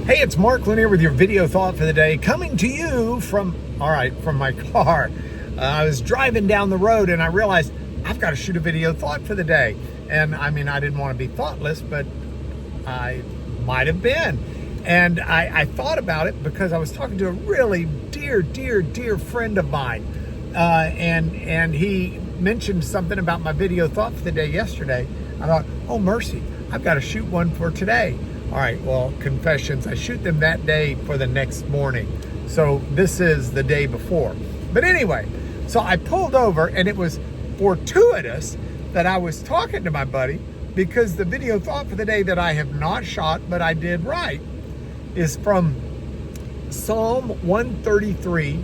Hey, it's Mark Lanier with your video thought for the day, coming to you from my car. I was driving down the road and I realized I've got to shoot a video thought for the day. And I mean, I didn't want to be thoughtless, but I might have been. And I thought about it because I was talking to a really dear friend of mine. And he mentioned something about my video thought for the day yesterday. I thought, oh mercy, I've got to shoot one for today. All right, well, confessions, I shoot them that day for the next morning. So this is the day before. But anyway, so I pulled over and it was fortuitous that I was talking to my buddy because the video thought for the day that I have not shot, but I did write, is from Psalm 133,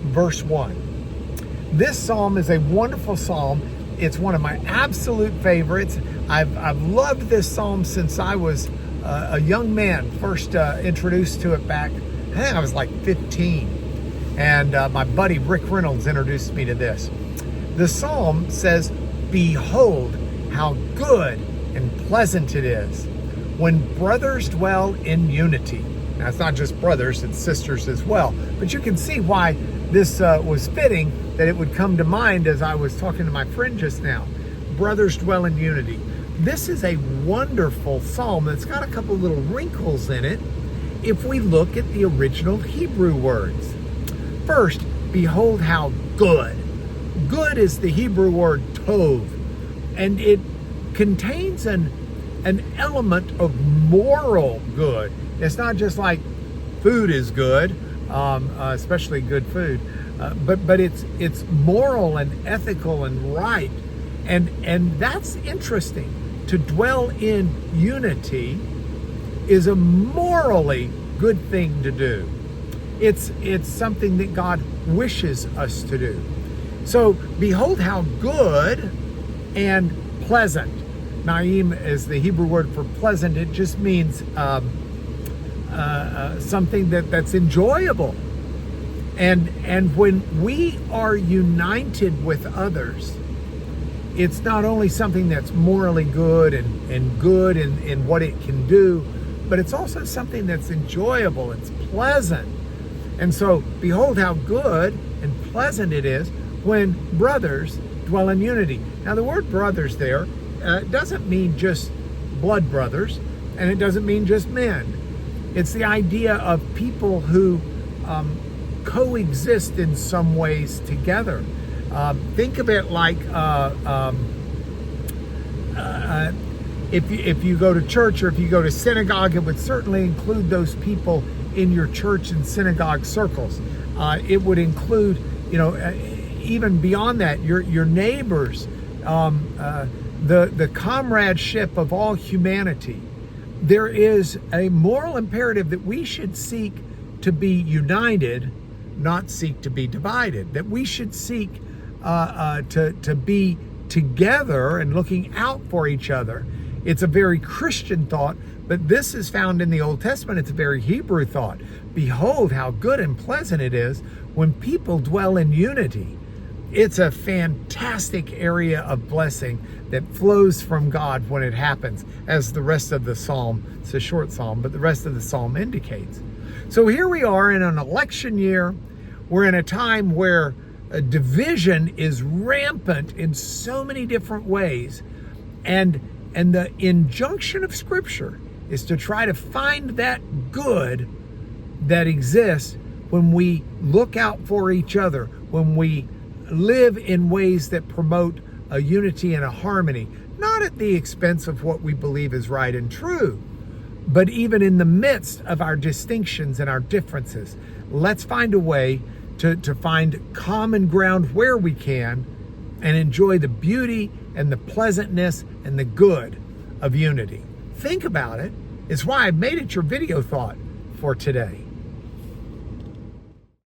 verse 1. This psalm is a wonderful psalm. It's one of my absolute favorites. I've loved this psalm since I was a young man, first introduced to it back, I think I was like 15. And my buddy Rick Reynolds introduced me to this. The psalm says, "Behold how good and pleasant it is when brothers dwell in unity." Now it's not just brothers, it's sisters as well. But you can see why this was fitting that it would come to mind as I was talking to my friend just now. Brothers dwell in unity. This is a wonderful psalm that's got a couple little wrinkles in it if we look at the original Hebrew words. First, behold how good. Good is the Hebrew word tov, and it contains an element of moral good. It's not just like food is good, especially good food, but it's moral and ethical and right, and that's interesting. To dwell in unity is a morally good thing to do. It's something that God wishes us to do. So behold how good and pleasant. Naim is the Hebrew word for pleasant. It just means something that's enjoyable. And when we are united with others, it's not only something that's morally good and good in what it can do, but it's also something that's enjoyable, it's pleasant. And so, behold how good and pleasant it is when brothers dwell in unity. Now, the word brothers there doesn't mean just blood brothers, and it doesn't mean just men. It's the idea of people who coexist in some ways together. Think of it like if you go to church or if you go to synagogue, it would certainly include those people in your church and synagogue circles. It would include, even beyond that, your neighbors, the comradeship of all humanity. There is a moral imperative that we should seek to be united, not seek to be divided. That we should seek to be together and looking out for each other. It's a very Christian thought, but this is found in the Old Testament. It's a very Hebrew thought. Behold how good and pleasant it is when people dwell in unity. It's a fantastic area of blessing that flows from God when it happens, as the rest of the psalm, it's a short psalm, but the rest of the psalm indicates. So here we are in an election year. We're in a time where a division is rampant in so many different ways, and the injunction of Scripture is to try to find that good that exists when we look out for each other, when we live in ways that promote a unity and a harmony, not at the expense of what we believe is right and true, but even in the midst of our distinctions and our differences. Let's find a way to find common ground where we can and enjoy the beauty and the pleasantness and the good of unity. Think about it. It's why I made it your video thought for today.